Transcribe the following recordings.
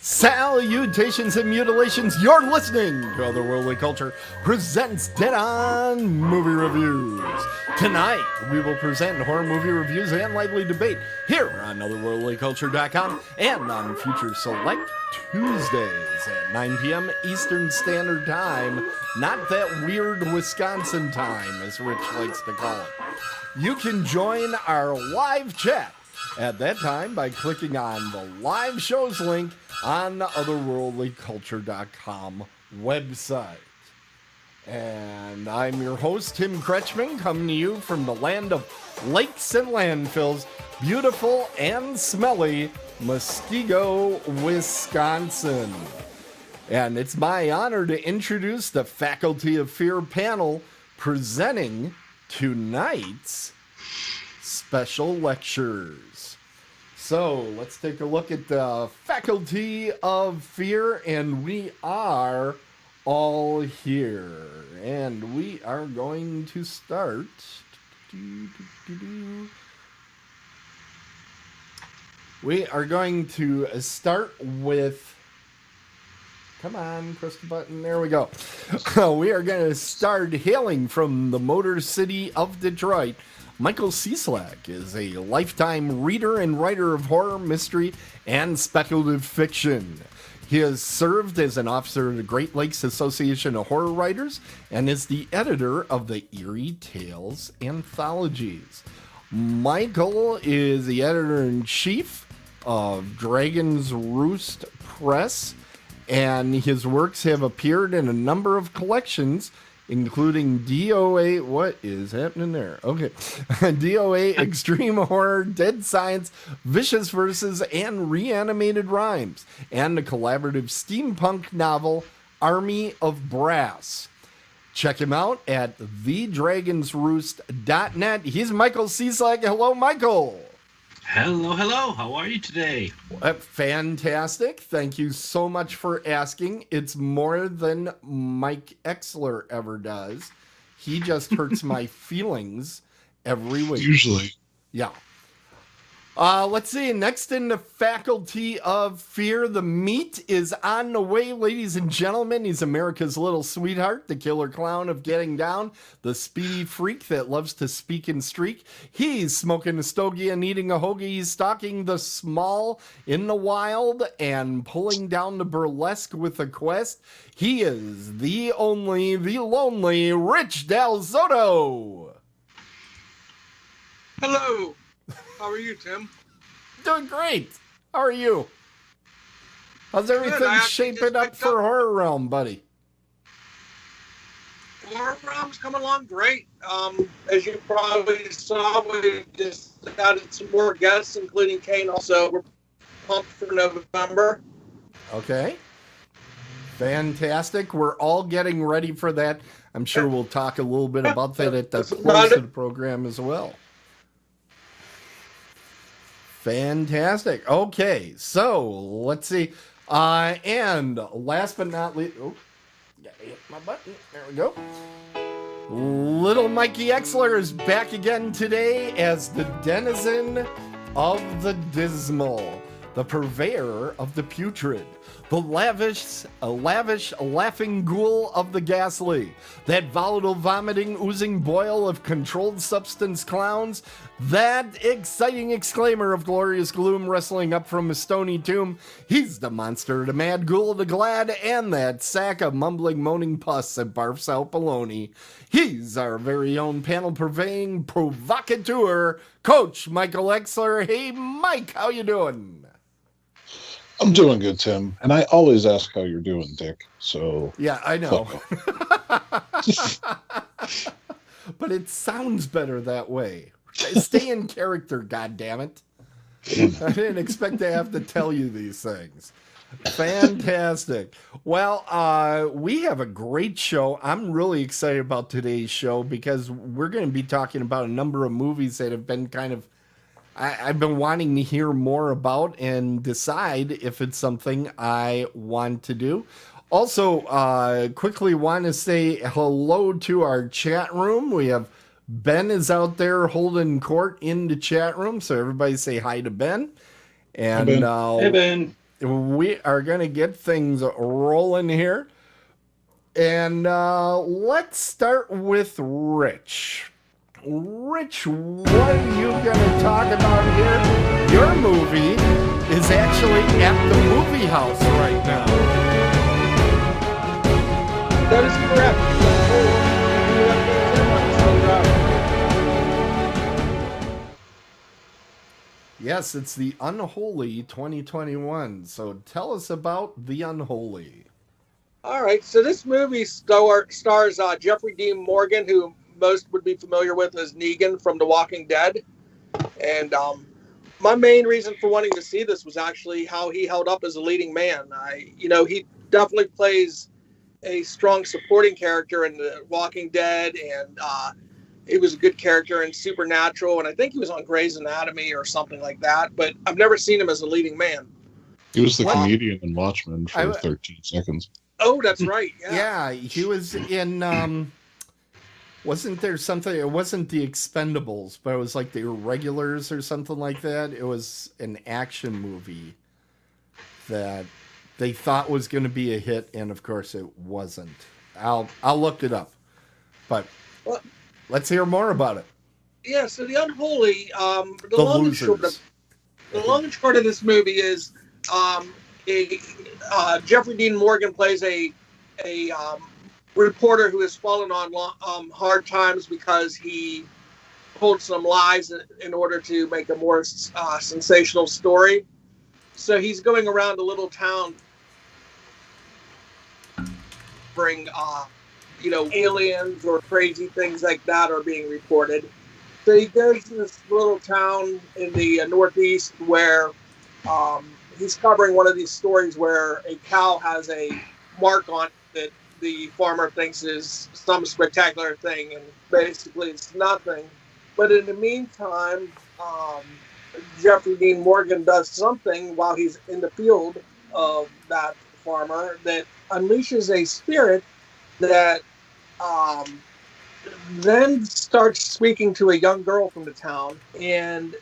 Salutations and mutilations, you're listening to Otherworldly Culture presents Dead On Movie Reviews. Tonight, we will present horror movie reviews and lively debate here on otherworldlyculture.com and on future select Tuesdays at 9 p.m. Eastern Standard Time, not that weird Wisconsin time, as Rich likes to call it. You can join our live chat at that time by clicking on the live shows link on the otherworldlyculture.com website. And I'm your host, Tim Kretschmann, coming to you from the land of lakes and landfills, beautiful and smelly Muskego, Wisconsin. And it's my honor to introduce the Faculty of Fear panel presenting tonight's special lectures. So let's take a look at the Faculty of Fear, and we are all here. And we are going to start. We are going to start with. Come on, press the button. There we go. We are going to start hailing from the Motor City of Detroit. Michael Cieslak is a lifetime reader and writer of horror, mystery, and speculative fiction. He has served as an officer of the Great Lakes Association of Horror Writers and is the editor of the Eerie Tales anthologies. Michael is the editor-in-chief of Dragon's Roost Press, and his works have appeared in a number of collections, including DOA, what is happening there? Okay. DOA, Extreme Horror, Dead Science, Vicious Verses, and Reanimated Rhymes, and the collaborative steampunk novel, Army of Brass. Check him out at thedragonsroost.net. He's Michael Cieslak. Hello, Michael. Hello, hello. How are you today? Fantastic. Thank you so much for asking. It's more than Mike Exler ever does. He just hurts my feelings every week. Usually. Yeah. Let's see. Next in the Faculty of Fear, the meat is on the way, ladies and gentlemen. He's America's little sweetheart, the killer clown of getting down, the speedy freak that loves to speak and streak. He's smoking a stogie and eating a hoagie. He's stalking the small in the wild and pulling down the burlesque with a quest. He is the only, the lonely Rich Del Soto. Hello. How are you, Tim? Doing great. How are you? How's everything Good. shaping up for Horror Realm, buddy? Horror Realm's coming along great. As you probably saw, we just added some more guests, including Kane. Also, we're pumped for November. Okay. Fantastic. We're all getting ready for that. I'm sure we'll talk a little bit about that at the close of the program as well. Fantastic. Okay, so let's see. And last but not least, gotta hit my button. There we go. Little Mikey Exler is back again today as the denizen of the dismal, the purveyor of the putrid, the lavish, laughing ghoul of the ghastly, that volatile, vomiting, oozing boil of controlled substance clowns, that exciting exclaimer of glorious gloom wrestling up from a stony tomb. He's the monster, the mad ghoul, the glad, and that sack of mumbling, moaning pus that barfs out baloney. He's our very own panel-purveying provocateur, Coach Michael Exler. Hey, Mike, how you doing? I'm doing good, Tim. And I always ask how you're doing, Dick. So yeah, I know. But it sounds better that way. Stay in character, goddammit. I didn't expect to have to tell you these things. Fantastic. Well, we have a great show. I'm really excited about today's show because we're going to be talking about a number of movies that have been kind of I've been wanting to hear more about and decide if it's something I want to do. Also, quickly want to say hello to our chat room. We have Ben is out there holding court in the chat room, so everybody say hi to Ben. And hey, Ben. we are going to get things rolling here. And let's start with Rich. Rich, what are you going to talk about here? Your movie is actually at the movie house right now. That is correct. Yes, it's the Unholy 2021. So tell us about the Unholy. All right, so this movie stars Jeffrey Dean Morgan, who most would be familiar with as Negan from The Walking Dead. And my main reason for wanting to see this was actually how he held up as a leading man. He definitely plays a strong supporting character in The Walking Dead, and he was a good character in Supernatural, and I think he was on Grey's Anatomy or something like that. But I've never seen him as a leading man. He was the comedian in Watchmen for 13 seconds. Oh, that's right. Yeah, he was in. Wasn't there something? It wasn't the Expendables, but it was like the Irregulars or something like that. It was an action movie that they thought was going to be a hit, and of course it wasn't. I'll look it up, but let's hear more about it. Yeah, so the Unholy. The long and short of this movie is Jeffrey Dean Morgan plays a reporter who has fallen on hard times because he told some lies in order to make a more sensational story. So he's going around a little town, bring aliens or crazy things like that are being reported. So he goes to this little town in the Northeast where he's covering one of these stories where a cow has a mark on it that the farmer thinks is some spectacular thing, and basically it's nothing. But in the meantime, Jeffrey Dean Morgan does something while he's in the field of that farmer that unleashes a spirit that then starts speaking to a young girl from the town, and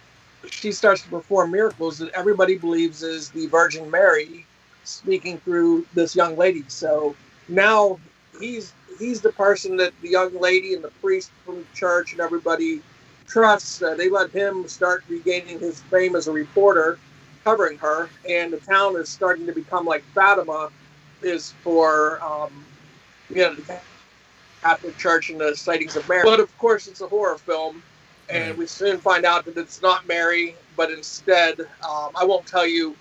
she starts to perform miracles that everybody believes is the Virgin Mary speaking through this young lady. So now he's the person that the young lady and the priest from the church and everybody trusts. They let him start regaining his fame as a reporter, covering her, and the town is starting to become like Fatima is for the Catholic Church and the sightings of Mary. But of course, it's a horror film. And we soon find out that it's not Mary, but instead, I won't tell you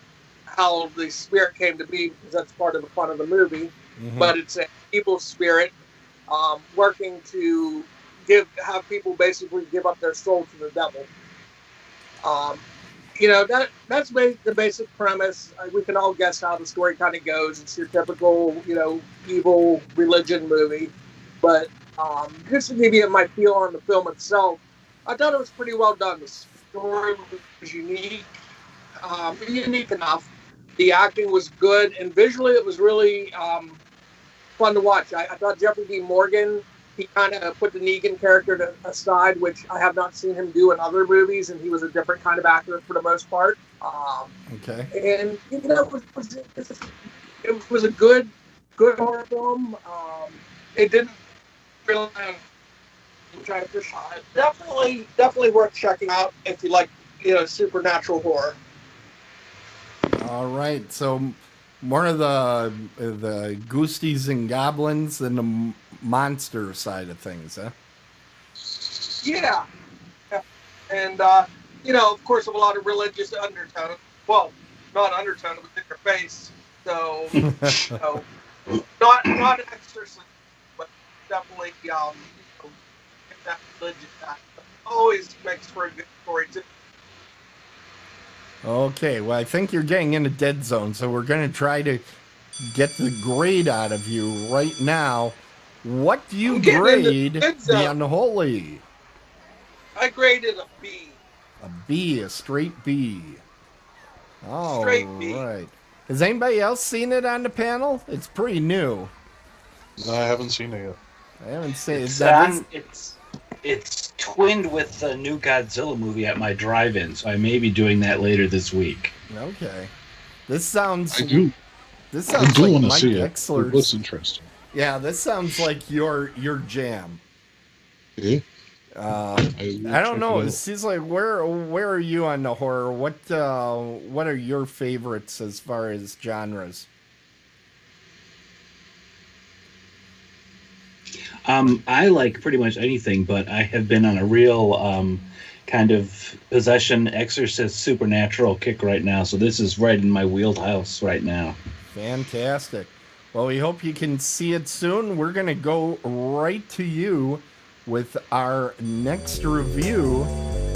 how the spirit came to be because that's part of the fun of the movie. Mm-hmm. But it's an evil spirit working to have people basically give up their soul to the devil. That's the basic premise. We can all guess how the story kind of goes. It's your typical, evil religion movie. But just to give you my feel on the film itself, I thought it was pretty well done. The story was unique enough. The acting was good, and visually it was really fun to watch. I thought Jeffrey Dean Morgan, he kind of put the Negan character aside, which I have not seen him do in other movies, and he was a different kind of actor for the most part. Okay. And it was a good horror film. It didn't really. Definitely worth checking out if you like, supernatural horror. All right, so more of the ghosties and goblins than the monster side of things, huh? Yeah. And of course, a lot of religious undertone. Well, not undertone, but in your face. So, not an exorcism, but definitely that religion always makes for a good story too. Okay, well, I think you're getting in a dead zone, so we're going to try to get the grade out of you right now. What do you grade the Unholy? I graded a B. A B, a straight B. Oh, straight B. Right. Has anybody else seen it on the panel? It's pretty new. No, I haven't seen it yet. I haven't seen it. It's twinned with the new Godzilla movie at my drive-in, so I may be doing that later this week. Okay. This sounds. I do. This I sounds do like want to Mike see it. It Exler's. looks interesting. Yeah, this sounds like your jam. Yeah. I don't know. It seems like where are you on the horror? What are your favorites as far as genres? I like pretty much anything, but I have been on a real kind of possession, exorcist, supernatural kick right now. So this is right in my wheelhouse right now. Fantastic. Well, we hope you can see it soon. We're going to go right to you with our next review.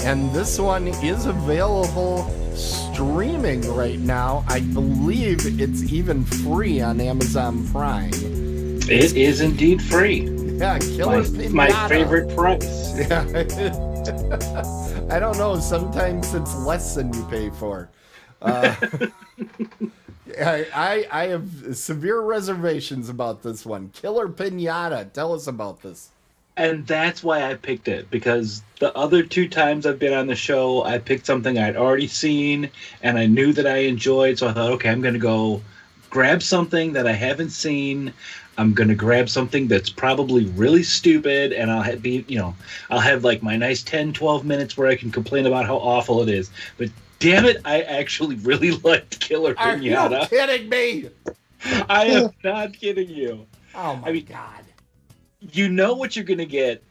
And this one is available streaming right now. I believe it's even free on Amazon Prime. It is indeed free. Yeah, Killer Pinata. My favorite price. Yeah. I don't know. Sometimes it's less than you pay for. I have severe reservations about this one. Killer Pinata. Tell us about this. And that's why I picked it, because the other 2 times I've been on the show, I picked something I'd already seen and I knew that I enjoyed. So I thought, okay, I'm going to go grab something that I haven't seen. I'm going to grab something that's probably really stupid, and I'll have like my nice 10, 12 minutes where I can complain about how awful it is. But damn it, I actually really liked Killer Pinata. Are you kidding me? I am not kidding you. Oh my God. You know what you're going to get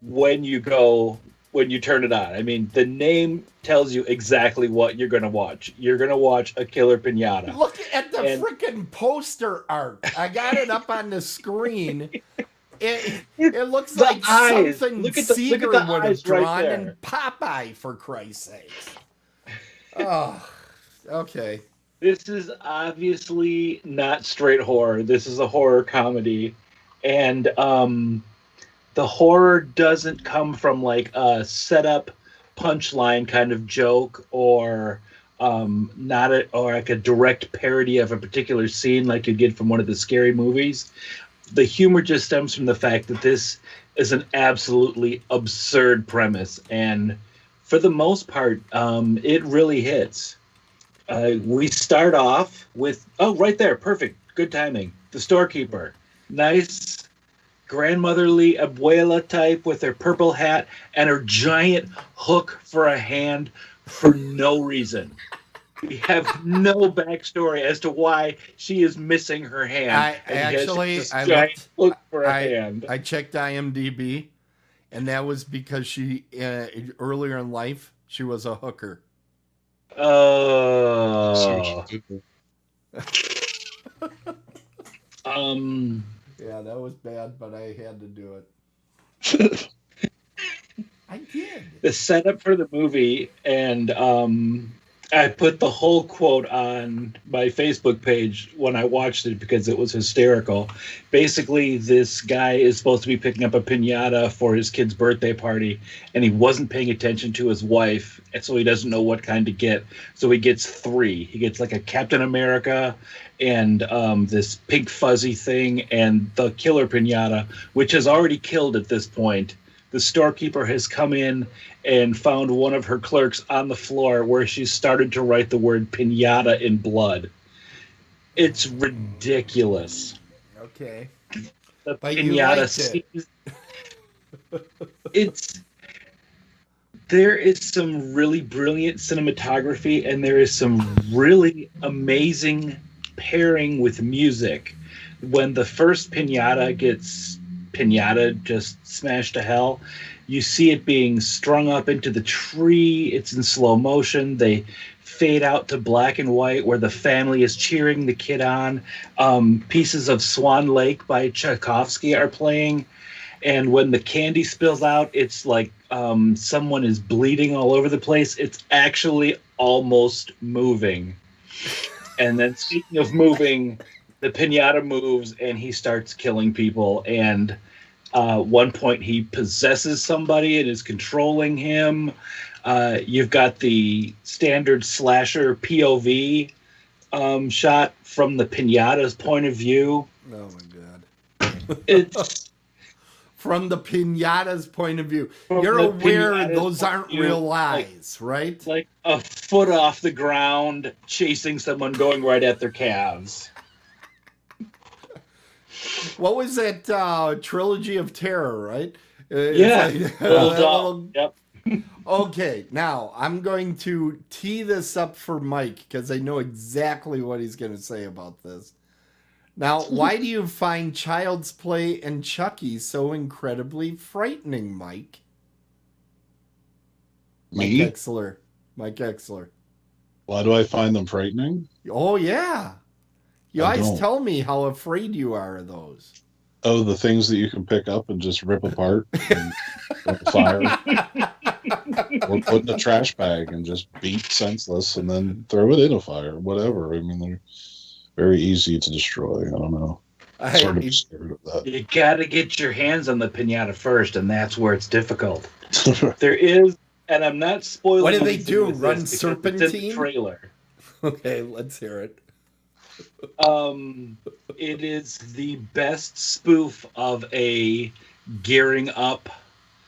when you turn it on. I mean, the name tells you exactly what you're going to watch. You're going to watch a Killer Pinata. Look at the freaking poster art. I got it up on the screen. It looks the like eyes. something Look at Seeger the would have eyes right drawn there. in Popeye, for Christ's sake. Oh, okay. This is obviously not straight horror. This is a horror comedy. And the horror doesn't come from like a setup punchline kind of joke or like a direct parody of a particular scene like you get from one of the scary movies. The humor just stems from the fact that this is an absolutely absurd premise, and for the most part, it really hits. We start off with right there, perfect, good timing. The storekeeper, nice grandmotherly abuela type with her purple hat and her giant hook for a hand for no reason. We have no backstory as to why she is missing her hand. I checked IMDb, and that was because she earlier in life she was a hooker. Oh. Yeah, that was bad, but I had to do it. I did. The setup for the movie, and I put the whole quote on my Facebook page when I watched it because it was hysterical. Basically, this guy is supposed to be picking up a piñata for his kid's birthday party, and he wasn't paying attention to his wife, and so he doesn't know what kind to get. So he gets 3. He gets like a Captain America and this pink fuzzy thing and the killer piñata, which has already killed at this point. The storekeeper has come in and found one of her clerks on the floor where she started to write the word piñata in blood. It's ridiculous. Okay. The but piñata sees... There is some really brilliant cinematography, and there is some really amazing pairing with music. When the first piñata gets just smashed to hell, you see it being strung up into the tree. It's in slow motion. They fade out to black and white where the family is cheering the kid on. Pieces of Swan Lake by Tchaikovsky are playing. And when the candy spills out, it's like someone is bleeding all over the place. It's actually almost moving. And then speaking of moving, the piñata moves and he starts killing people. And one point he possesses somebody and is controlling him. You've got the standard slasher POV shot from the piñata's point of view. Oh my God. It's from the pinata's point of view. From You're the aware pinata's those point aren't of view, real like- lies, right? Like a foot off the ground, chasing someone going right at their calves. What was that trilogy of terror, right? Yeah. It's Little that doll. Yep. Okay, now I'm going to tee this up for Mike because I know exactly what he's going to say about this. Now, why do you find Child's Play and Chucky so incredibly frightening, Mike? Me? Mike Exler. Why do I find them frightening? Oh, yeah. You I always don't. tell me how afraid you are of those. Oh, the things that you can pick up and just rip apart and throw a fire, or put in a trash bag and just beat senseless and then throw it in a fire, whatever. I mean, they're very easy to destroy. I don't know. Sort of scared of that. You gotta get your hands on the pinata first, and that's where it's difficult. There is, and I'm not spoiling. What do they anything do? with Run this because it's in the serpentine? trailer. Okay, let's hear it. It is the best spoof of a gearing up,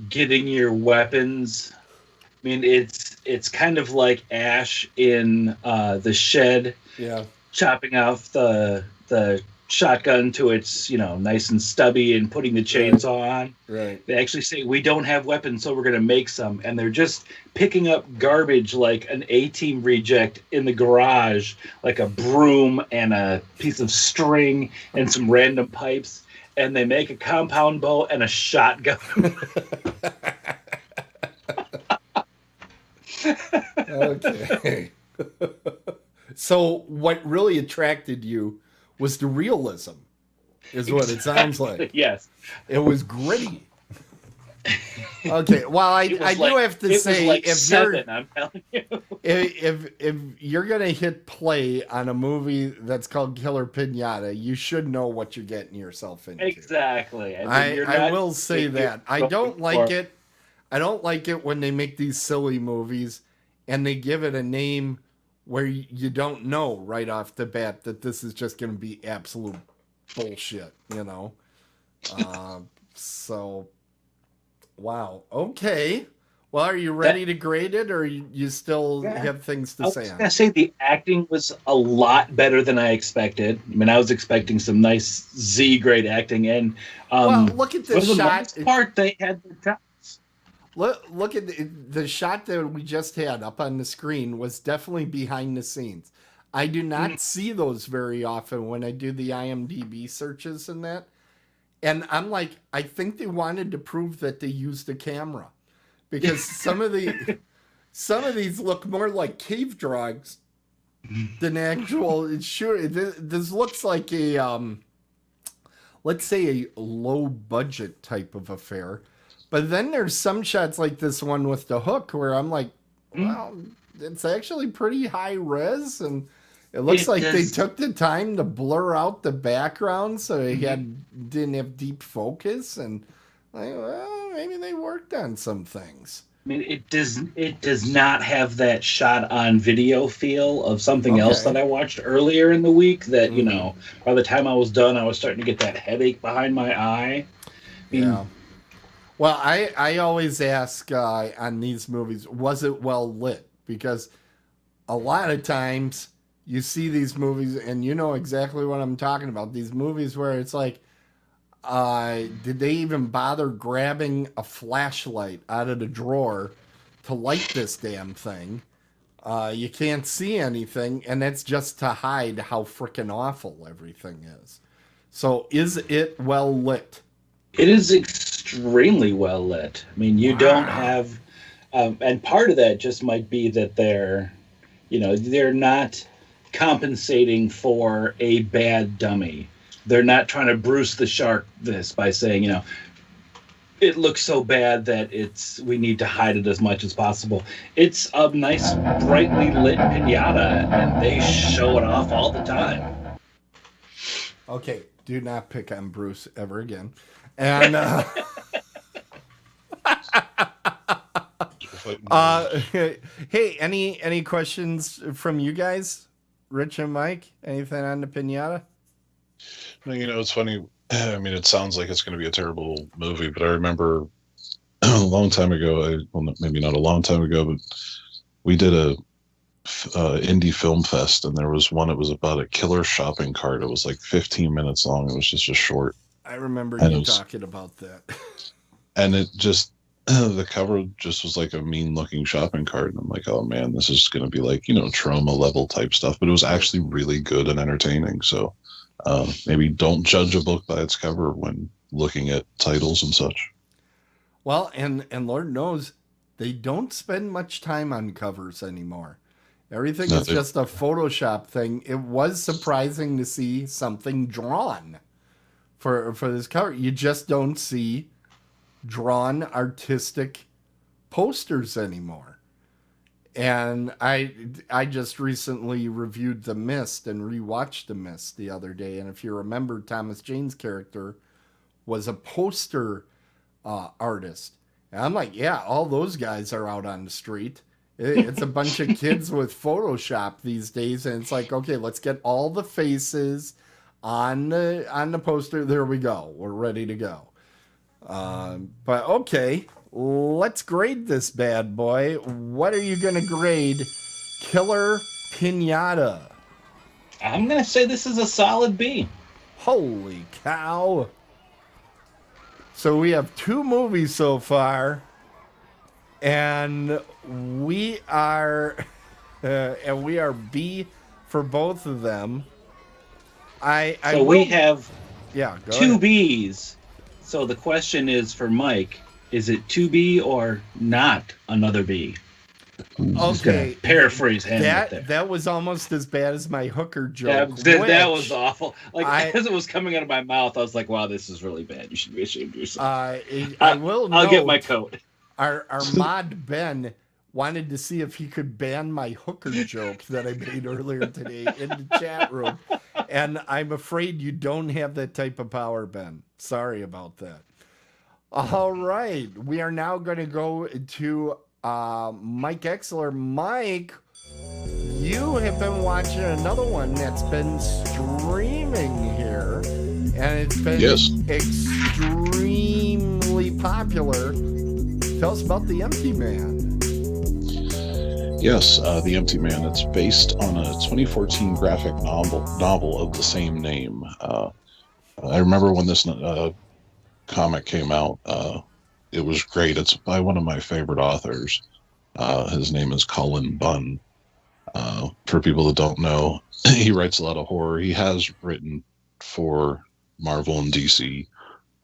getting your weapons. I mean, it's kind of like Ash in the shed, Yeah. chopping off the shotgun to its, nice and stubby and putting the chainsaw on. Right. They actually say, we don't have weapons, so we're going to make some. And they're just picking up garbage like an A-Team reject in the garage, like a broom and a piece of string and some random pipes. And they make a compound bow and a shotgun. Okay. So what really attracted you was the realism, is what it sounds like. Yes. It was gritty. Okay, well, I do have to say, like if seven, I'm telling you. if you're gonna hit play on a movie that's called Killer Pinata, you should know what you're getting yourself into. Exactly. I will say that I don't like it. I don't like it when they make these silly movies and they give it a name where you don't know right off the bat that this is just going to be absolute bullshit, So, wow. Okay. Well, are you ready to grade it, or you still have things to say on it? I was going to say the acting was a lot better than I expected. I mean, I was expecting some nice Z-grade acting, and well, look at the for the shot. most part, they had their chops. Look at the shot that we just had up on the screen was definitely behind the scenes. I do not see those very often when I do the IMDb searches and that. And I'm like, I think they wanted to prove that they used a camera, because some of these look more like cave drawings than actual. Sure, this looks like a let's say a low budget type of affair. But then there's some shots like this one with the hook where I'm like, well, it's actually pretty high res, and it looks like they took the time to blur out the background so they didn't have deep focus, and like, well, maybe they worked on some things. I mean, it does not have that shot on video feel of something else that I watched earlier in the week that, by the time I was done, I was starting to get that headache behind my eye. Yeah. Well, I always ask on these movies, was it well lit? Because a lot of times you see these movies and you know exactly what I'm talking about. These movies where it's like, did they even bother grabbing a flashlight out of the drawer to light this damn thing? You can't see anything, and that's just to hide how freaking awful everything is. So is it well lit? It is extremely well lit. I mean, you don't have, and part of that just might be that they're not compensating for a bad dummy. They're not trying to Bruce the Shark this by saying, it looks so bad that we need to hide it as much as possible. It's a nice, brightly lit pinata, and they show it off all the time. Okay, do not pick on Bruce ever again. And hey, any questions from you guys, Rich and Mike? Anything on the pinata? No, it's funny. I mean, it sounds like it's going to be a terrible movie, but I remember a long time ago, maybe not a long time ago, but we did a indie film fest, and there was one. It was about a killer shopping cart. It was like 15 minutes long. It was just a short, I remember and you talking about that. and it just the cover just was like a mean looking shopping cart, and I'm like, oh man, this is going to be like trauma level type stuff. But it was actually really good and entertaining. So maybe don't judge a book by its cover when looking at titles and such. Well, and Lord knows they don't spend much time on covers anymore. Everything is just a Photoshop thing. It was surprising to see something drawn for this cover. You just don't see drawn artistic posters anymore. And I just recently reviewed The Mist and rewatched The Mist the other day. And if you remember, Thomas Jane's character was a poster artist. And I'm like, yeah, all those guys are out on the street. It's a bunch of kids with Photoshop these days, and it's like, okay, let's get all the faces on the poster. There we go. We're ready to go. But okay, let's grade this bad boy. What are you gonna grade Killer Pinata? I'm gonna say this is a solid B. Holy cow! So we have 2 movies so far, and we are B for both of them. We have go 2 ahead. B's. So the question is for Mike: is it 2B or not another B? Okay, Paraphrase him right there. That was almost as bad as my hooker joke. That was awful. As it was coming out of my mouth, I was like, "Wow, this is really bad. You should be ashamed of yourself." I'll get my coat. Our mod Ben wanted to see if he could ban my hooker joke that I made earlier today in the chat room, and I'm afraid you don't have that type of power, Ben. Sorry about that. All right, we are now going to go to Mike Exler. Mike, you have been watching another one that's been streaming here, and it's been extremely popular. Tell us about The Empty Man. Yes, The Empty Man. It's based on a 2014 graphic novel of the same name. I remember when this comic came out. It was great. It's by one of my favorite authors. His name is Colin Bunn. For people that don't know, he writes a lot of horror. He has written for Marvel and DC,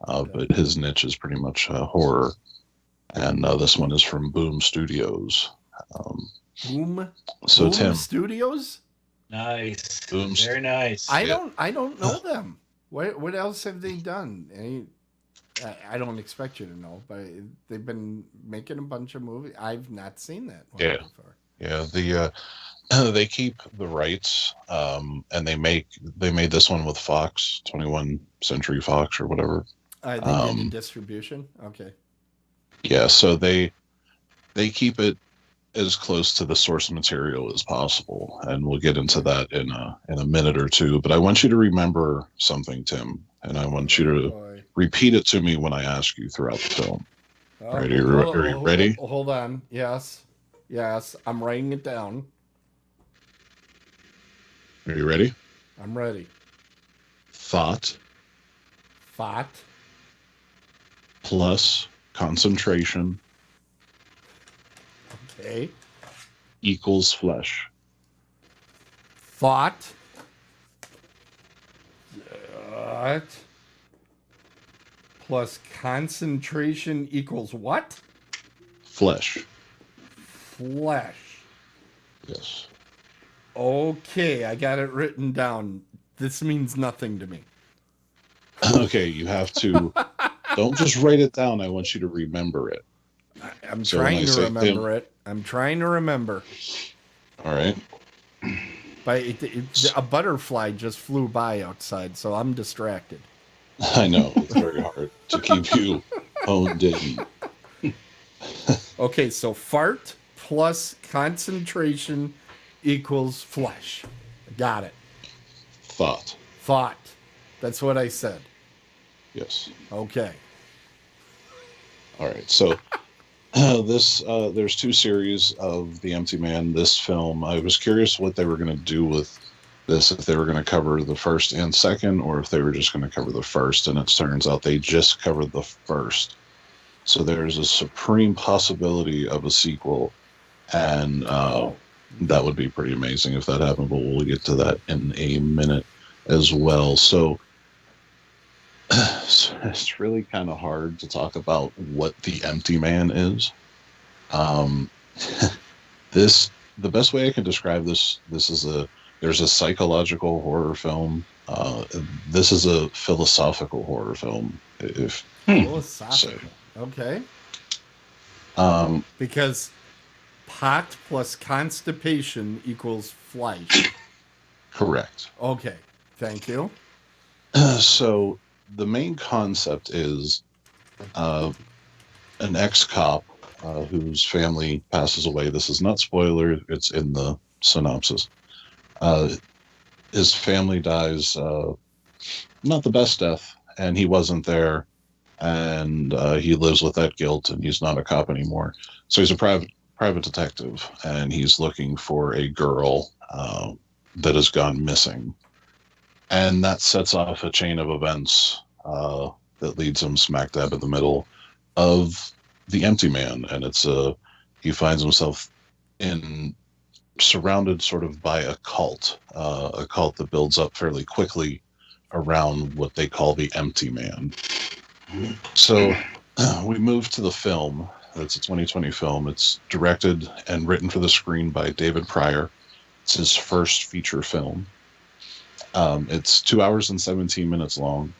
but his niche is pretty much horror. And this one is from Boom Studios. Boom Tim Studios? Nice. Boom. Very nice. I don't know them. What else have they done? I don't expect you to know, but they've been making a bunch of movies. I've not seen that one before. Yeah, they keep the rights, and they made this one with Fox, 21 Century Fox or whatever. They did the distribution. Okay. Yeah, so they keep it as close to the source material as possible, and we'll get into that in a minute or two. But I want you to remember something, Tim, and I want you to repeat it to me when I ask you throughout the film. Are you ready? Hold on. Yes, I'm writing it down. Are you ready? I'm ready. Thought plus concentration equals flesh. Thought plus concentration equals what? Flesh. Yes. Okay, I got it written down. This means nothing to me. Okay, you have to. Don't just write it down. I want you to remember it. I'm trying to remember it. I'm trying to remember. All right. But a butterfly just flew by outside, so I'm distracted. I know. It's very hard to keep you honed in. Okay, so fart plus concentration equals flesh. Got it. Thought. That's what I said. Yes. Okay. All right. So there's two series of The Empty Man. This film, I was curious what they were going to do with this, if they were going to cover the first and second, or if they were just going to cover the first. And it turns out they just covered the first. So there's a supreme possibility of a sequel, and that would be pretty amazing if that happened. But we'll get to that in a minute as well. So it's really kind of hard to talk about what The Empty Man is. Um, the best way I can describe this is there's a psychological horror film. This is a philosophical horror film. If Philosophical. Okay. Because pot plus constipation equals flight. Correct. Okay. Thank you. So the main concept is an ex-cop whose family passes away. This is not spoiler. It's in the synopsis. His family dies, not the best death, and he wasn't there, and he lives with that guilt, and he's not a cop anymore. So he's a private detective, and he's looking for a girl that has gone missing. And that sets off a chain of events that leads him smack dab in the middle of The Empty Man. And he finds himself surrounded sort of by a cult that builds up fairly quickly around what they call the Empty Man. So we move to the film. It's a 2020 film. It's directed and written for the screen by David Pryor. It's his first feature film. It's 2 hours and 17 minutes long.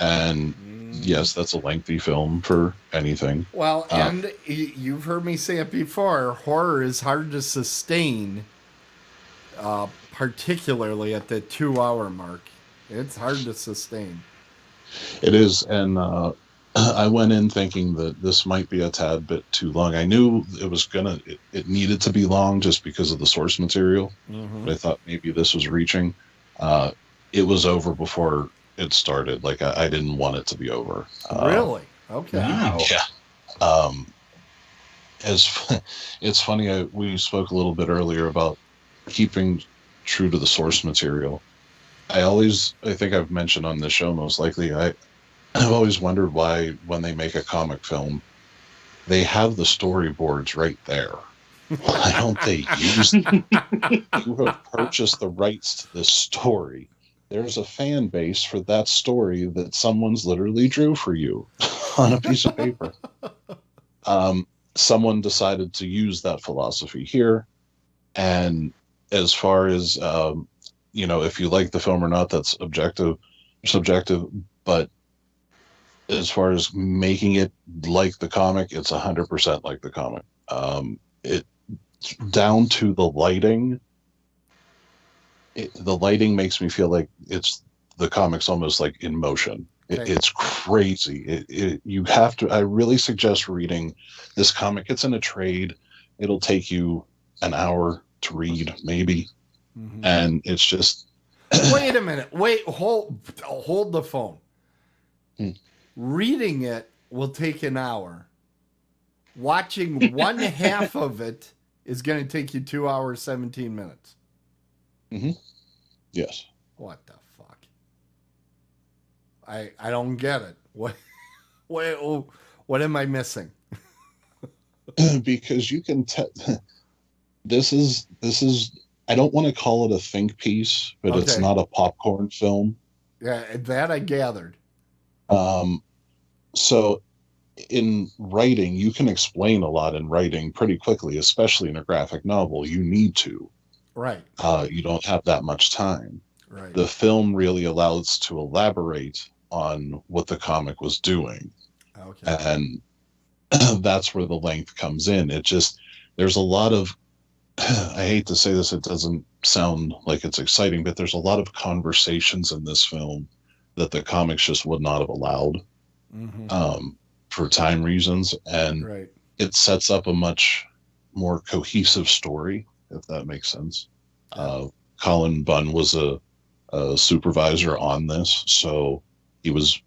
And yes, that's a lengthy film for anything. Well, and you've heard me say it before, horror is hard to sustain, particularly at the 2 hour mark. It's hard to sustain. It is, and I went in thinking that this might be a tad bit too long. I knew it needed to be long just because of the source material, but I thought maybe this was reaching. It was over before it started. Like I didn't want it to be over. Really? Okay. Wow. Yeah. It's funny. We spoke a little bit earlier about keeping true to the source material. I think I've mentioned on this show, most likely, I've always wondered why when they make a comic film, they have the storyboards right there. Why don't they use them? You have purchased the rights to this story. There's a fan base for that story that someone's literally drew for you on a piece of paper. Someone decided to use that philosophy here. And as far as, if you like the film or not, that's subjective. But as far as making it like the comic, it's 100% like the comic. It down to the lighting. The lighting makes me feel like the comic's almost like in motion. It's crazy. You have to. I really suggest reading this comic. It's in a trade. It'll take you an hour to read, maybe, and it's just. Wait a minute. Wait. Hold the phone. Reading it will take an hour. Watching one half of it is going to take you 2 hours, 17 minutes. Yes. What the fuck? I don't get it. What am I missing? Because you can tell this is I don't want to call it a think piece, but it's not a popcorn film. Yeah, that I gathered. So in writing, you can explain a lot in writing pretty quickly, especially in a graphic novel. You need to. Right. You don't have that much time. Right. The film really allows to elaborate on what the comic was doing. Okay. And that's where the length comes in. There's a lot of, I hate to say this, it doesn't sound like it's exciting, but there's a lot of conversations in this film that the comics just would not have allowed for time reasons. And it sets up a much more cohesive story, if that makes sense. Colin Bunn was a supervisor on this, so he was,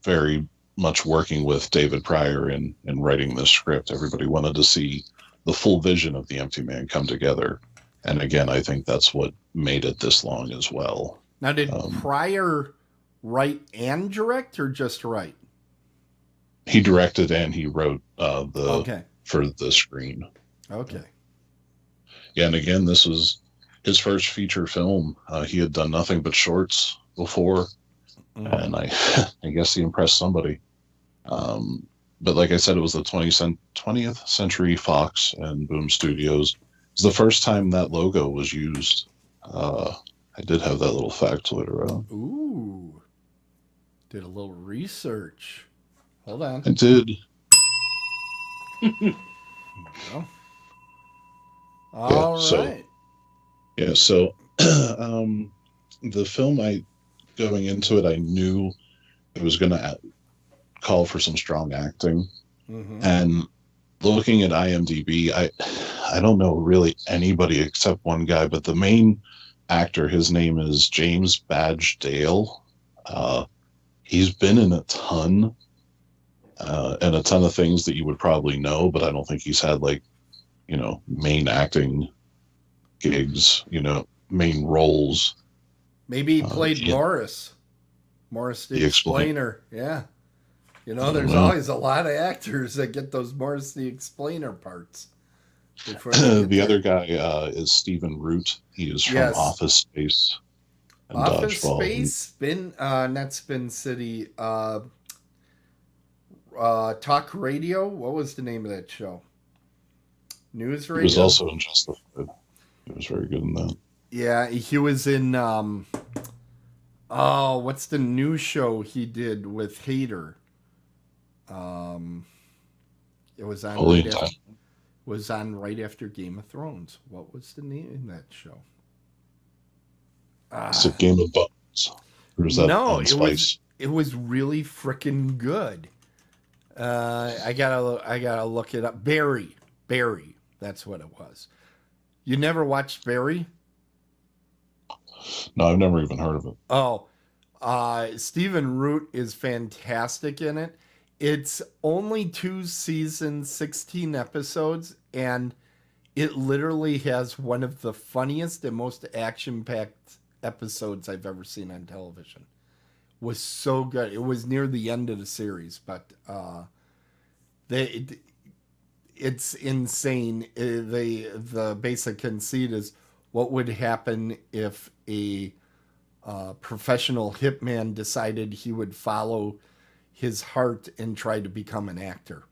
very much working with David Pryor in writing this script. Everybody wanted to see the full vision of the Empty Man come together. And again, I think that's what made it this long as well. Now, did Pryor write and direct, or just write? He directed and he wrote for the screen. Okay. Yeah, and again, this was his first feature film. He had done nothing but shorts before, and I guess he impressed somebody. But like I said, it was the 20th Century Fox and Boom Studios. It was the first time that logo was used. I did have that little factoid around. Ooh. Did a little research. Hold on. I did. All right. So the film, going into it, I knew it was going to call for some strong acting. And looking at IMDb, I don't know really anybody except one guy, but the main actor, his name is James Badge Dale. He's been in a ton of things that you would probably know, but I don't think he's had main acting gigs, main roles. Maybe he played Morris the Explainer. Yeah. There's always a lot of actors that get those Morris the Explainer parts. The other guy is Stephen Root. He is from Office Space. And Office Dodgeball. Space, not Spin City, Talk Radio. What was the name of that show? News Radio. He was also in Justified. He was very good in that. Yeah, he was in. What's the new show he did with Hader? It was on right after Game of Thrones. What was the name of that show? It's a Game of Bones. Or is that it was really freaking good. I gotta look it up. Barry, that's what it was. You never watched Barry? No, I've never even heard of it. Oh, Stephen Root is fantastic in it. It's only 2 seasons, 16 episodes, and it literally has one of the funniest and most action-packed episodes I've ever seen on television. It was so good. It was near the end of the series, but it's insane. The basic conceit is what would happen if a professional hitman decided he would follow his heart and try to become an actor.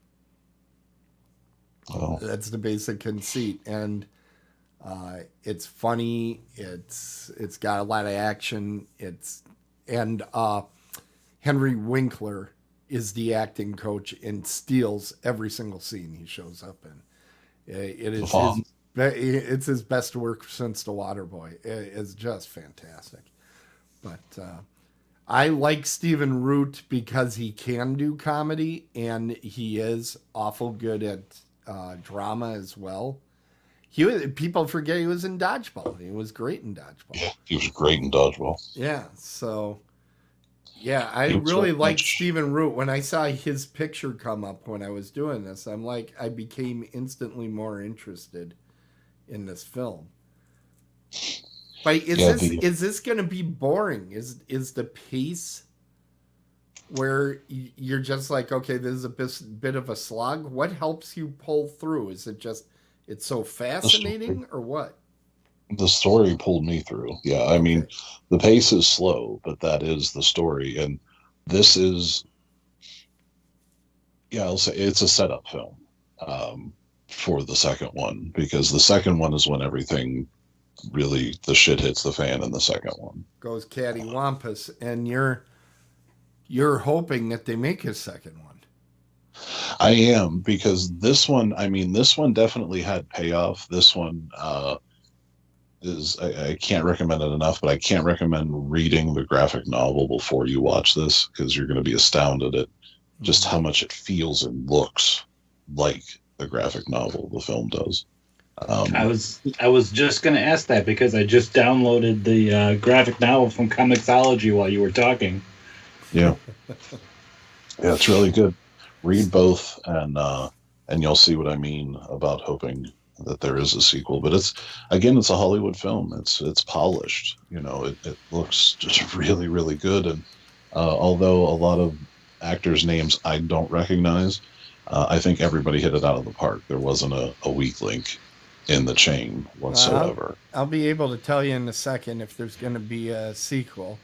Oh. That's the basic conceit, and it's funny. It's got a lot of action. Henry Winkler is the acting coach and steals every single scene he shows up in. It's his best work since The Waterboy. It's just fantastic. But I like Stephen Root because he can do comedy, and he is awful good at drama as well. People forget he was in Dodgeball. He was great in Dodgeball. Yeah, he was great in Dodgeball. Yeah, so yeah, I really liked Stephen Root. When I saw his picture come up when I was doing this, I became instantly more interested in this film. But is this going to be boring? Is the pace where you're just like, okay, this is a bit of a slog? What helps you pull through? Is it just it's so fascinating, or what? The story pulled me through. Yeah, I mean, the pace is slow, but that is the story, and this is, I'll say it's a setup film for the second one, because the second one is when everything really, the shit hits the fan in the second one. Goes cattywampus, and you're hoping that they make a second one. I am, because this one definitely had payoff. This one I can't recommend it enough, but I can't recommend reading the graphic novel before you watch this, because you're going to be astounded at just how much it feels and looks like the graphic novel the film does. I was just going to ask that, because I just downloaded the graphic novel from Comixology while you were talking. Yeah. Yeah, it's really good. Read both, and you'll see what I mean about hoping that there is a sequel. But it's a Hollywood film. It's polished. It looks just really really good. And although a lot of actors' names I don't recognize, I think everybody hit it out of the park. There wasn't a weak link in the chain Well, whatsoever. I'll be able to tell you in a second if there's going to be a sequel.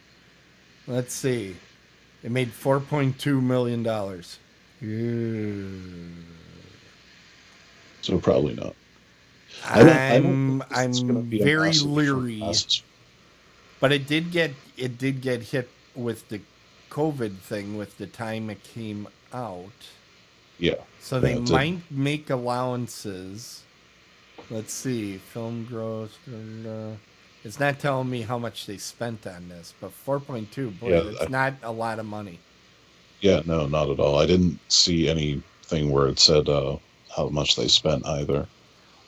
Let's see. It made $4.2 million. So probably not. I don't think this is going to I'm be a very massive for leery, masses. but it did get hit with the COVID thing with the time it came out. Yeah. So they Yeah, it did. might make allowances. Let's see, film gross. It's not telling me how much they spent on this, but 4.2, boy, Yeah, that's not a lot of money. Yeah, no, not at all. I didn't see anything where it said how much they spent either.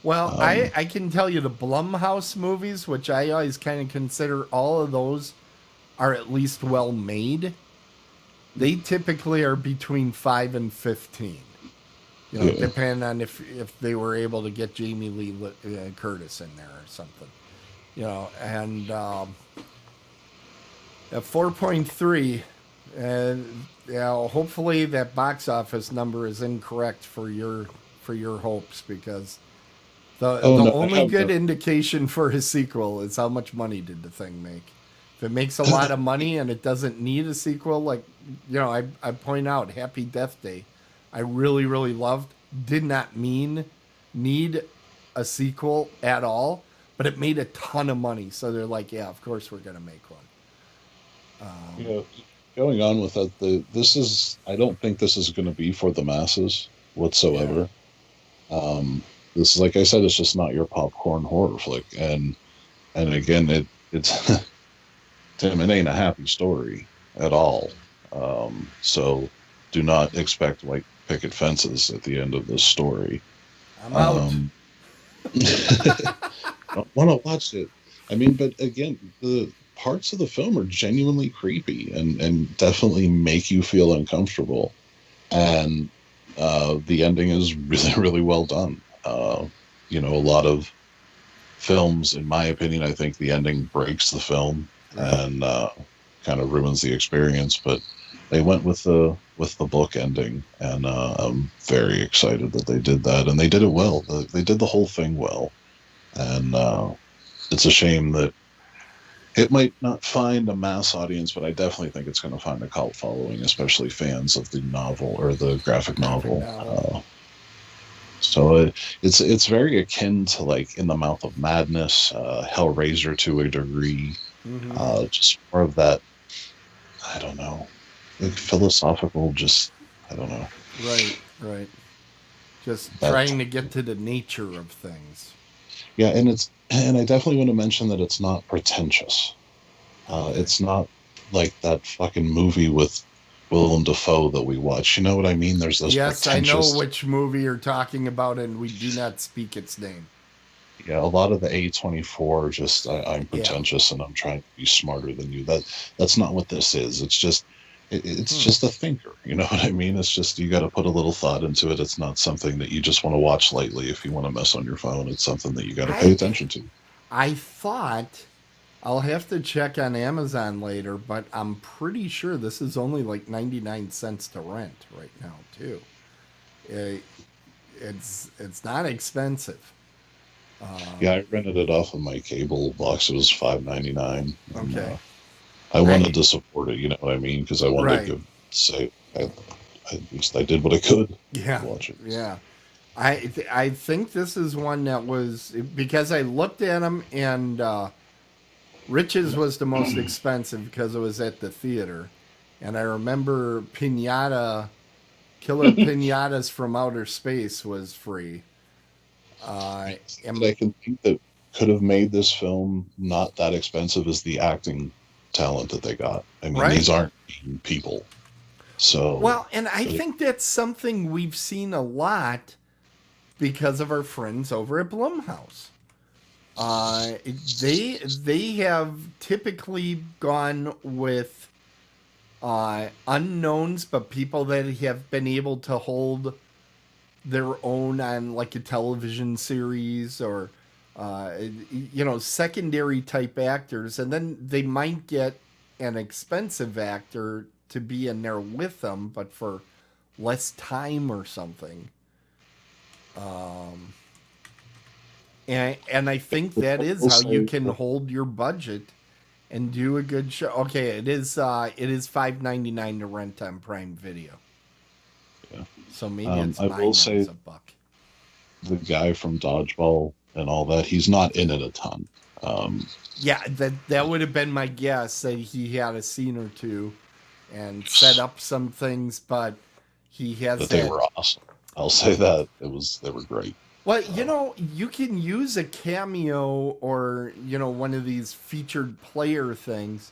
Well, I, Um, I can tell you the Blumhouse movies, which I always kind of consider all of those are at least well made. They typically are between 5 and 15. yeah, Depending on if they were able to get Jamie Lee Curtis in there or something. And at 4.3, hopefully that box office number is incorrect for your hopes, because the oh the no, I only have good no. indication for a sequel is how much money did the thing make. If it makes a lot of money and it doesn't need a sequel, like I point out Happy Death Day, I really really loved, did not need a sequel at all, but it made a ton of money, so they're like, yeah, of course we're gonna make one. Yeah, going on with that, this is I don't think this is going to be for the masses Yeah. whatsoever. Um, this is like I said, it's just not your popcorn horror flick, and again, it's Tim, it ain't a happy story at all. So do not expect white picket fences at the end of this story. I'm out. Um, I want to watch it. I mean, but again, the parts of the film are genuinely creepy and definitely make you feel uncomfortable. And the ending is really, really well done. A lot of films, in my opinion, I think the ending breaks the film Right. and kind of ruins the experience. But they went with the book ending, and I'm very excited that they did that, and they did it well. They did the whole thing well, and it's a shame that it might not find a mass audience, but I definitely think it's going to find a cult following, especially fans of the novel or the graphic Graphic novel. novel. So it's very akin to like In the Mouth of Madness, Hellraiser to a degree. Hmm. Just more of that. I don't know, like philosophical. Just I don't know Right. Right. Just that. trying to get to the nature of things. Yeah, and I definitely want to mention that it's not pretentious. Okay. It's not like that fucking movie with Willem Dafoe that we watch. You know what I mean? There's those Yes, I know pretentious. which movie you're talking about, and we do not speak its name. Yeah, a lot of the A24 just I'm Yeah. pretentious and I'm trying to be smarter than you. That's not what this is. It's Hmm. just a thinker. You know what I mean? It's just you got to put a little thought into it. It's not something that you just want to watch lightly if you want to mess on your phone. It's something that you got to pay I attention to. I thought, I'll have to check on Amazon later, but I'm pretty sure this is only like 99 cents to rent right now too. It, it's not expensive. Yeah, I rented it off of my cable box. It was $5.99, and Okay. I wanted I to support it. You know what I mean? Because I wanted Right. to say at least I did what I could to Yeah. watch it. Yeah. I think this is one that was, because I looked at them, and Rich's was the most expensive because it was at the theater, and I remember Killer Pinatas from Outer Space was free. Uh, That I and can think that could have made this film not that expensive is the acting talent that they got. I mean, these right. aren't people. So, Well, and I it, think that's something we've seen a lot because of our friends over at Blumhouse. Uh, they have typically gone with unknowns, but people that have been able to hold their own on like a television series or secondary type actors, and then they might get an expensive actor to be in there with them, but for less time or something. And I think that is how you can hold your budget and do a good show. Okay, it is $5.99 to rent on Prime Video. Yeah. So maybe it's I will say $9 a buck. the guy from Dodgeball and all that, he's not in it a ton. Yeah, that would have been my guess, that he had a scene or two and set up some things, but he has but they were awesome. I'll say that they were great. Well, you can use a cameo or one of these featured player things,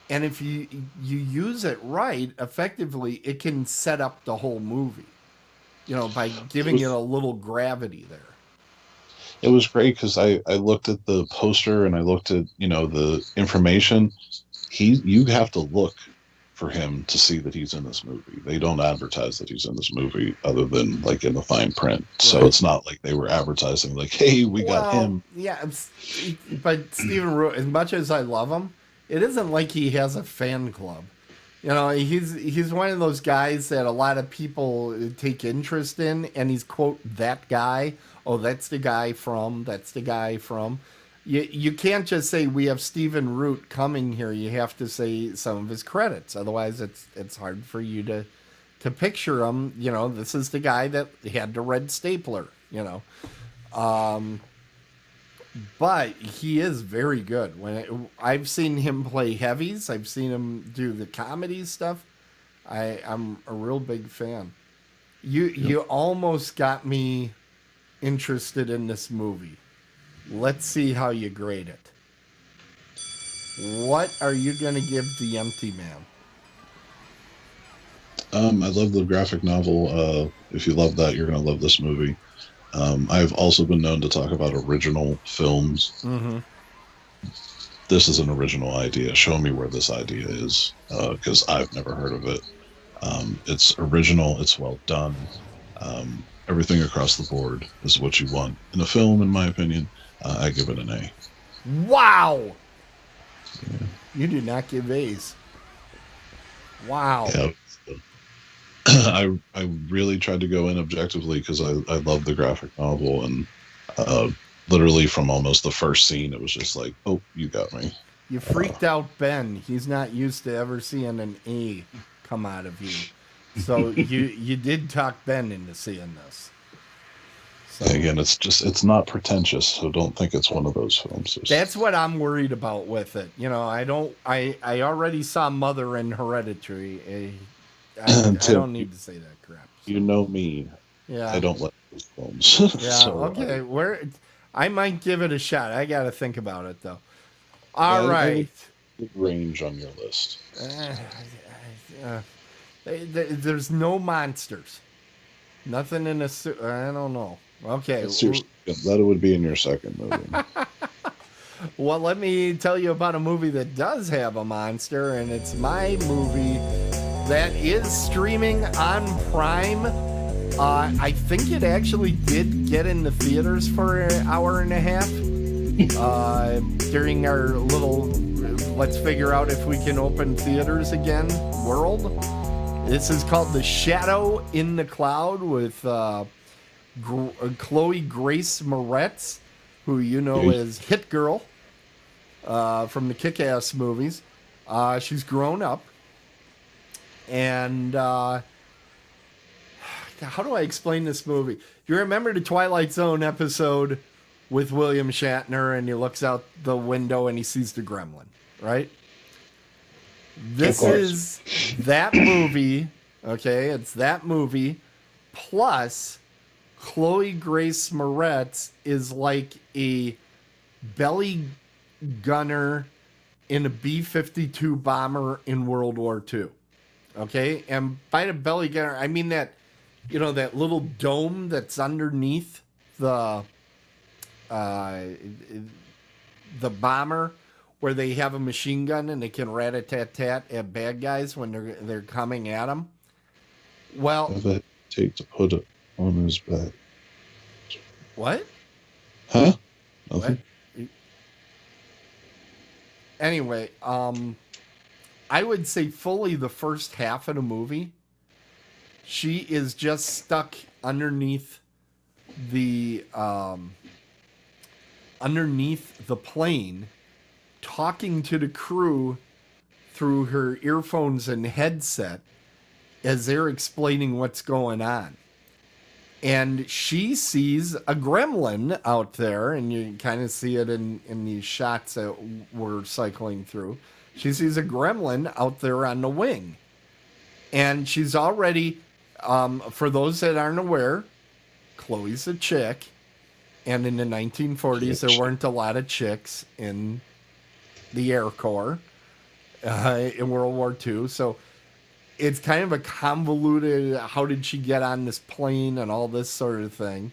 and if you use it right, effectively, it can set up the whole movie. By giving it a little gravity there. It was great because I looked at the poster and I looked at the information. You have to look for him to see that he's in this movie. They don't advertise that he's in this movie other than like in the fine print. Right. So it's not like they were advertising like, hey, we got him. Yeah, but Stephen Root, as much as I love him, it isn't like he has a fan club. He's one of those guys that a lot of people take interest in, and he's, quote, that guy. Oh, that's the guy from. You can't just say we have Stephen Root coming here. You have to say some of his credits. Otherwise, it's hard for you to picture him. This is the guy that had the red stapler. But he is very good. I've seen him play heavies, I've seen him do the comedy stuff. I'm a real big fan. You almost got me interested in this movie. Let's see how you grade it. What are you going to give The Empty Man? I love the graphic novel. If you love that, you're going to love this movie. I've also been known to talk about original films. Mm-hmm. This is an original idea. Show me where this idea is, because I've never heard of it. It's original. It's well done. Everything across the board is what you want in a film, in my opinion. I give it an A. Wow! Yeah. You do not give A's. Wow. Yeah. I really tried to go in objectively because I love the graphic novel, and literally from almost the first scene, it was just like, oh, you got me. You freaked out Ben. He's not used to ever seeing an A come out of you. So you did talk Ben into seeing this. So, again, it's not pretentious, so don't think it's one of those films. That's what I'm worried about with it. I already saw Mother and Hereditary. I don't need to say that crap. So. You know me. Yeah. I don't like those films. Yeah. So, okay. I might give it a shot. I got to think about it though. All right. Range on your list. There's no monsters. Nothing in a suit. I don't know. Okay. That would be in your second movie. Well, let me tell you about a movie that does have a monster, and it's my movie that is streaming on Prime. I think it actually did get in the theaters for an hour and a half during our little let's figure out if we can open theaters again world. This is called The Shadow in the Cloud with Chloe Grace-Moretz, who you know as Hit Girl from the Kick-Ass movies. She's grown up. And how do I explain this movie? You remember the Twilight Zone episode with William Shatner, and he looks out the window and he sees the gremlin, right? This is that movie, okay? It's that movie, plus Chloe Grace-Moretz is like a belly gunner in a B-52 bomber in World War II. Okay, and by the belly gunner, I mean that, that little dome that's underneath the bomber, where they have a machine gun and they can rat-a-tat-tat at bad guys when they're coming at them. Well, Have it take to put it on his back. what? Huh? Nothing. What? Anyway, I would say fully the first half of the movie, she is just stuck underneath the plane, talking to the crew through her earphones and headset as they're explaining what's going on. And she sees a gremlin out there, and you kind of see it in these shots that we're cycling through. She sees a gremlin out there on the wing. And she's already, for those that aren't aware, Chloe's a chick. And in the 1940s, there weren't a lot of chicks in the Air Corps in World War II. So it's kind of a convoluted, how did she get on this plane and all this sort of thing.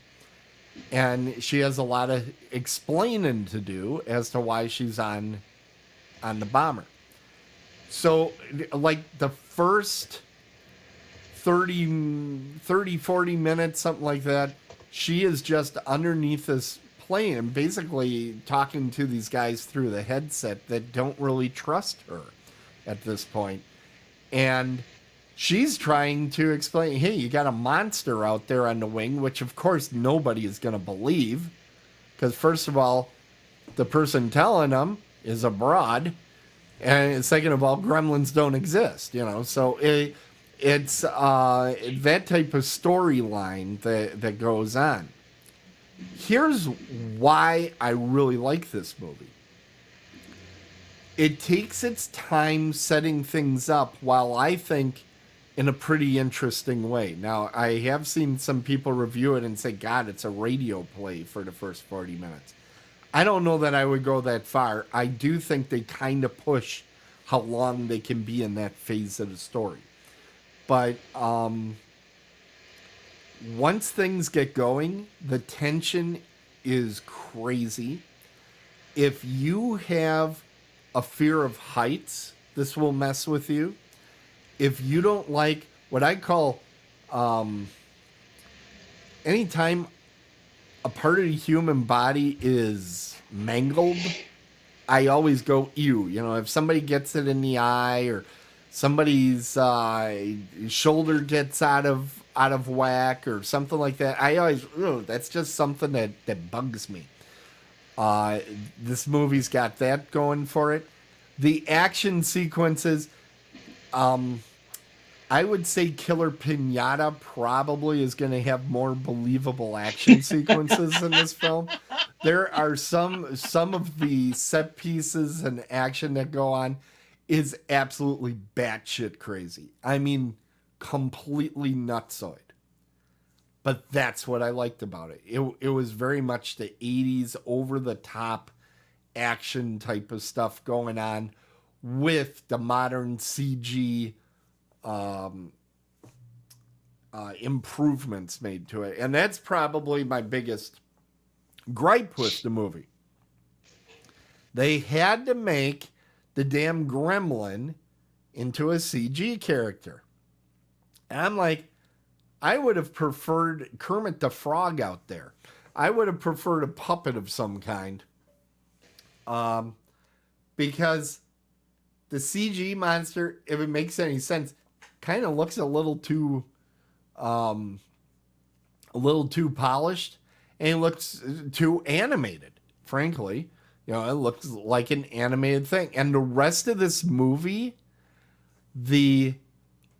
And she has a lot of explaining to do as to why she's on the bomber. So, like, the first 30, 40 minutes, something like that, she is just underneath this plane, basically talking to these guys through the headset that don't really trust her at this point. And she's trying to explain, hey, you got a monster out there on the wing, which of course nobody is going to believe. Because first of all, the person telling them is abroad. And second of all, gremlins don't exist, you know. So it's that type of storyline that goes on. Here's why I really like this movie. It takes its time setting things up while I think in a pretty interesting way. Now, I have seen some people review it and say, God, it's a radio play for the first 40 minutes. I don't know that I would go that far. I do think they kind of push how long they can be in that phase of the story. But once things get going, the tension is crazy. If you have a fear of heights, this will mess with you. If you don't like what I call anytime a part of the human body is mangled, I always go ew. You know, if somebody gets it in the eye or somebody's shoulder gets out of whack or something like that, I always, that's just something that bugs me. This movie's got that going for it. The action sequences, I would say Killer Pinata probably is going to have more believable action sequences in this film. There are some of the set pieces and action that go on is absolutely batshit crazy. I mean, completely nutsoid. But that's what I liked about it. It was very much the 80s over-the-top action type of stuff going on with the modern CG improvements made to it. And that's probably my biggest gripe with the movie. They had to make the damn gremlin into a CG character. And I'm like, I would have preferred Kermit the Frog out there. I would have preferred a puppet of some kind. Because the CG monster, if it makes any sense, kind of looks a little too polished, and it looks too animated, frankly. You know, it looks like an animated thing. And the rest of this movie, the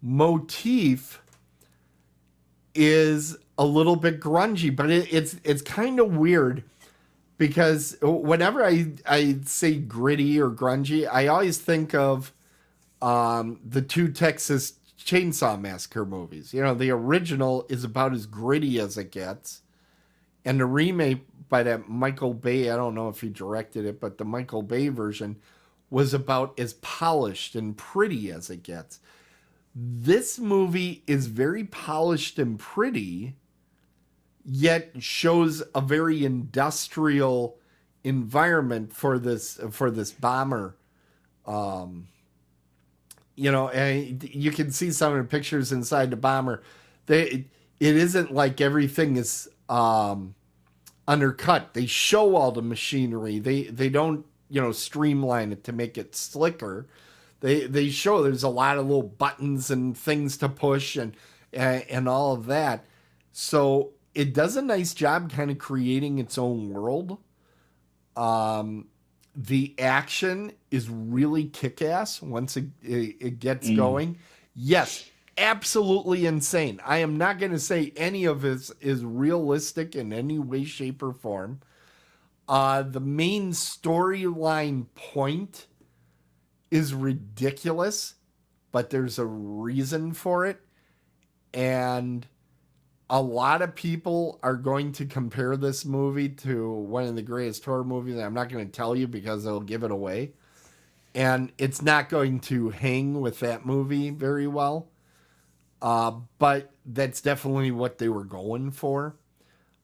motif is a little bit grungy, but it's kind of weird because whenever I say gritty or grungy, I always think of the two Texas Chainsaw Massacre movies. You know, the original is about as gritty as it gets, and the remake by that Michael Bay, I don't know if he directed it, but the Michael Bay version was about as polished and pretty as it gets. This movie is very polished and pretty, yet shows a very industrial environment for this bomber. You know, and you can see some of the pictures inside the bomber. It isn't like everything is undercut. They show all the machinery. They don't, you know, streamline it to make it slicker. They show there's a lot of little buttons and things to push and all of that. So it does a nice job kind of creating its own world. The action is really kick-ass once it gets going. Yes, absolutely insane. I am not going to say any of this is realistic in any way, shape, or form. The main storyline point is ridiculous, but there's a reason for it. And a lot of people are going to compare this movie to one of the greatest horror movies. I'm not going to tell you because it'll give it away. And it's not going to hang with that movie very well. But that's definitely what they were going for.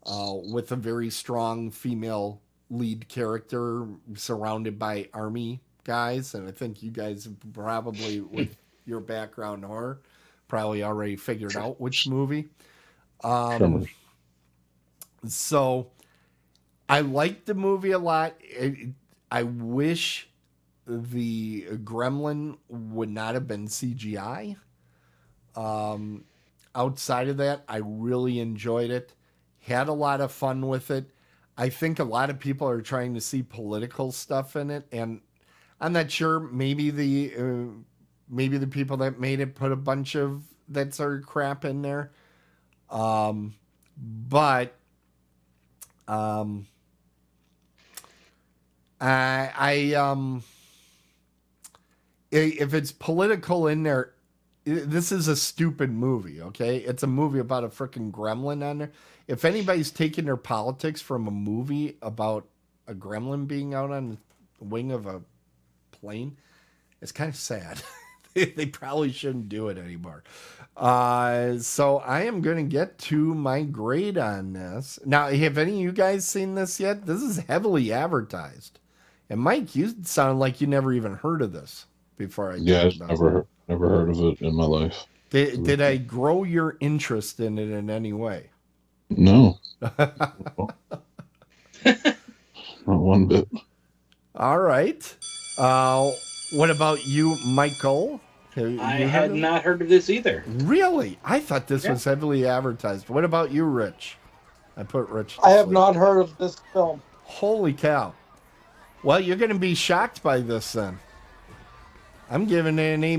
With a very strong female lead character surrounded by army guys. And I think you guys probably, with your background in horror, probably already figured out which movie. So I liked the movie a lot. I wish the gremlin would not have been CGI. Outside of that, I really enjoyed it. Had a lot of fun with it. I think a lot of people are trying to see political stuff in it, and I'm not sure. Maybe the people that made it put a bunch of that sort of crap in there. But if it's political in there, this is a stupid movie, okay? It's a movie about a freaking gremlin on there. If anybody's taking their politics from a movie about a gremlin being out on the wing of a plane, it's kind of sad. They probably shouldn't do it anymore. So I am going to get to my grade on this. Now, have any of you guys seen this yet? This is heavily advertised. And Mike, you sound like you never even heard of this before I talked about it. Never heard of it in my life. Did I grow your interest in it in any way? No. Not one bit. All right. What about you, Michael? I had not heard of this either. Really? I thought this was heavily advertised. What about you, Rich? I put Rich to I have sleep. not heard of this film. Holy cow. Well, you're going to be shocked by this then. I'm giving it an A-.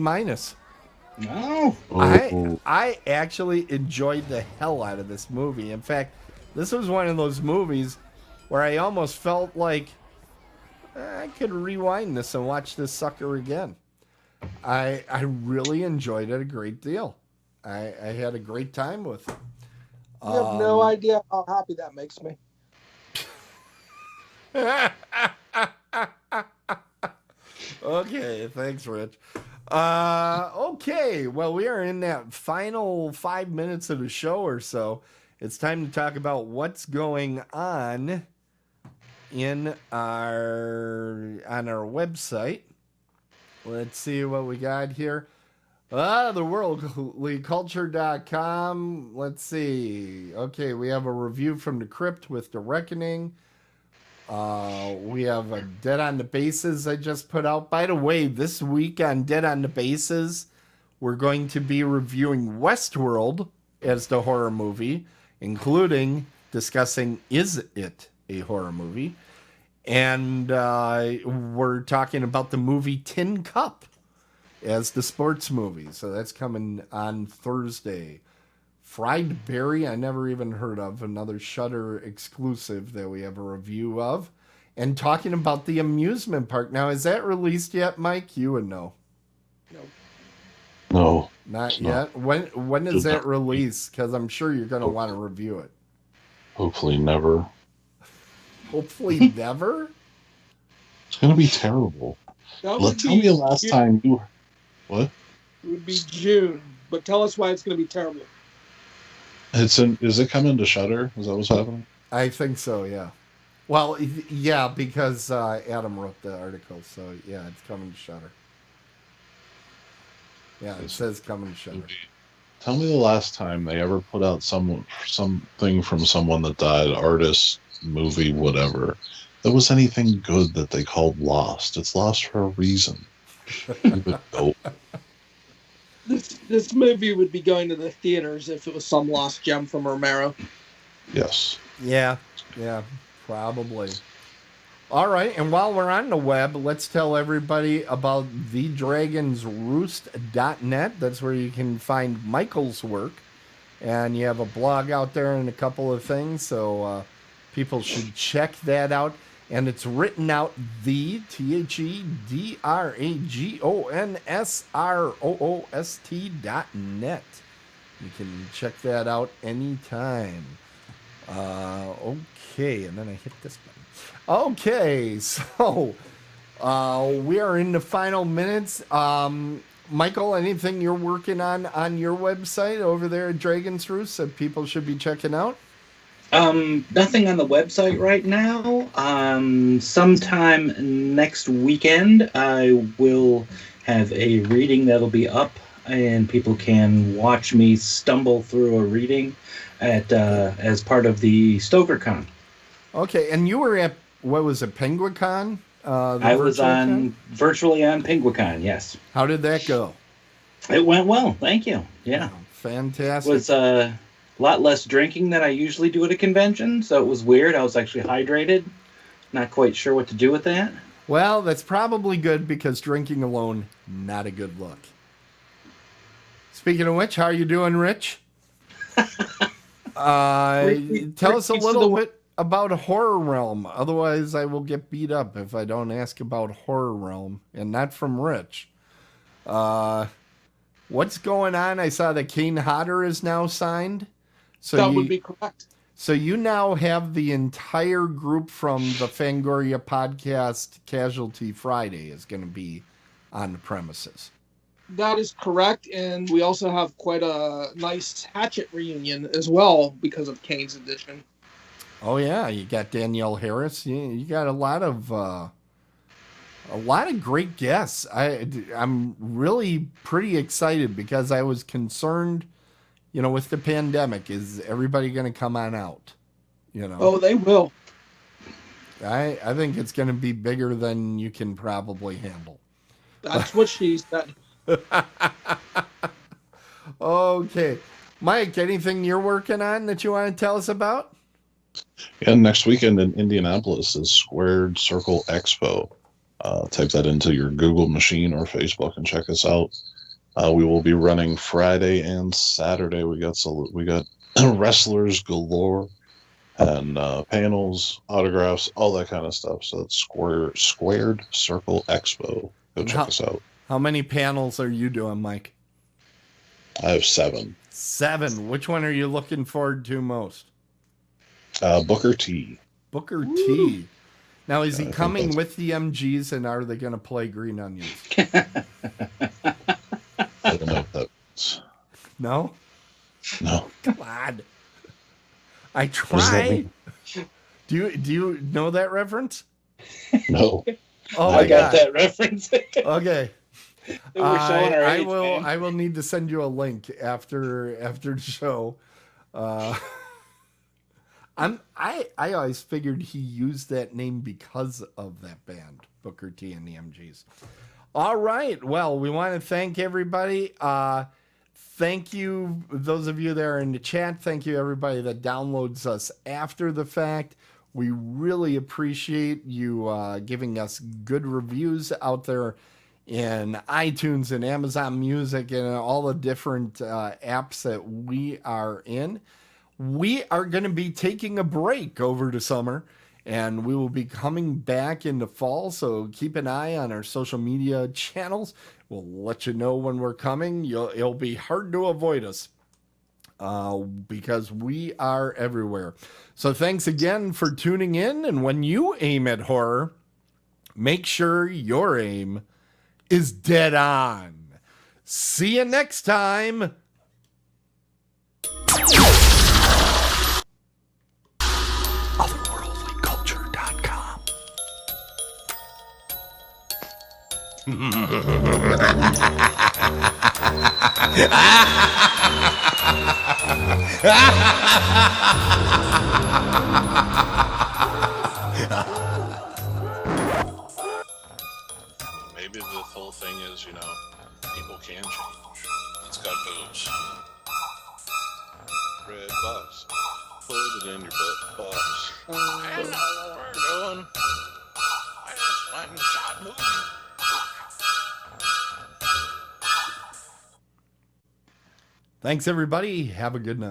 No. I actually enjoyed the hell out of this movie. In fact, this was one of those movies where I almost felt like I could rewind this and watch this sucker again. I really enjoyed it a great deal. I had a great time with it. You have no idea how happy that makes me. Okay, thanks, Rich. Okay, well, we are in that final 5 minutes of the show or so. It's time to talk about what's going on on our website. Let's see what we got here. TheWorldlyCulture.com. Let's see. Okay, we have a review from the Crypt with The Reckoning. We have a Dead on the Bases I just put out. By the way, this week on Dead on the Bases, we're going to be reviewing Westworld as the horror movie, including discussing is it a horror movie. And we're talking about the movie Tin Cup as the sports movie. So that's coming on Thursday. Fried Berry, I never even heard of. Another Shudder exclusive that we have a review of. And talking about the amusement park. Now, is that released yet, Mike? You would know. No. Not yet? When is that released? Because I'm sure you're going to want to review it. Hopefully never. Hopefully never? It's going to be terrible. Tell me the last time you... What? It would be June. But tell us why it's going to be terrible. Is it coming to Shudder? Is that what's happening? I think so, yeah. Well, yeah, because Adam wrote the article, so yeah, it's coming to Shudder. Yeah, it says coming to Shudder. Tell me the last time they ever put out something from someone that died, artist, movie, whatever. There was anything good that they called lost. It's lost for a reason. Stupid dope. This movie would be going to the theaters if it was some lost gem from Romero. Yes. Yeah, probably. All right, and while we're on the web, let's tell everybody about thedragonsroost.net. That's where you can find Michael's work. And you have a blog out there and a couple of things, so people should check that out. And it's written out thedragonsroost.net. You can check that out anytime. Okay, and then I hit this button. Okay, so we are in the final minutes. Michael, anything you're working on your website over there at Dragon's Roost that people should be checking out? Nothing on the website right now. Sometime next weekend, I will have a reading that'll be up, and people can watch me stumble through a reading at as part of the StokerCon. Okay, and you were at, what was it, PenguinCon? I was virtually on PenguinCon, yes. How did that go? It went well, thank you. Yeah. Fantastic. It was a lot less drinking than I usually do at a convention, so it was weird. I was actually hydrated. Not quite sure what to do with that. Well, that's probably good because drinking alone, not a good look. Speaking of which, how are you doing, Rich? Tell us a little bit about Horror Realm. Otherwise, I will get beat up if I don't ask about Horror Realm, and not from Rich. What's going on? I saw that Kane Hodder is now signed. So that would be correct. So you now have the entire group from the Fangoria podcast Casualty Friday is going to be on the premises. That is correct, and we also have quite a nice Hatchet reunion as well because of Kane's edition. Oh yeah, you got Danielle Harris. You got a lot of great guests. I'm really pretty excited because I was concerned, with the pandemic, is everybody going to come on out? Oh, they will. I think it's going to be bigger than you can probably handle. That's what she said. Okay. Mike, anything you're working on that you want to tell us about? Yeah, next weekend in Indianapolis is Squared Circle Expo. Type that into your Google machine or Facebook and check us out. We will be running Friday and Saturday. We got wrestlers galore and panels, autographs, all that kind of stuff. So it's Squared Circle Expo. Go check us out. How many panels are you doing, Mike? I have 7. 7. Which one are you looking forward to most? Booker T. Booker T. Now, is he coming with the MGs, and are they going to play Green Onions? I don't know if that's... No? No. Come on. I tried. Do you know that reference? No. Oh, I got that reference. Okay. We're showing our age, I will need to send you a link after the show. I always figured he used that name because of that band, Booker T and the MGs. All right. Well, we want to thank everybody. Thank you, those of you that are in the chat. Thank you, everybody that downloads us after the fact. We really appreciate you giving us good reviews out there in iTunes and Amazon Music and all the different apps that we are in. We are going to be taking a break over the summer, and we will be coming back in the fall, so keep an eye on our social media channels. We'll let you know when we're coming. It'll be hard to avoid us because we are everywhere. So thanks again for tuning in, and when you aim at horror, make sure your aim is dead on. See you next time. Otherworldlyculture.com Maybe the whole thing is, people can change. It's got boobs. Red box. Put it in your butt box. I don't know what we're doing. I just went and shot movie. Thanks, everybody. Have a good night.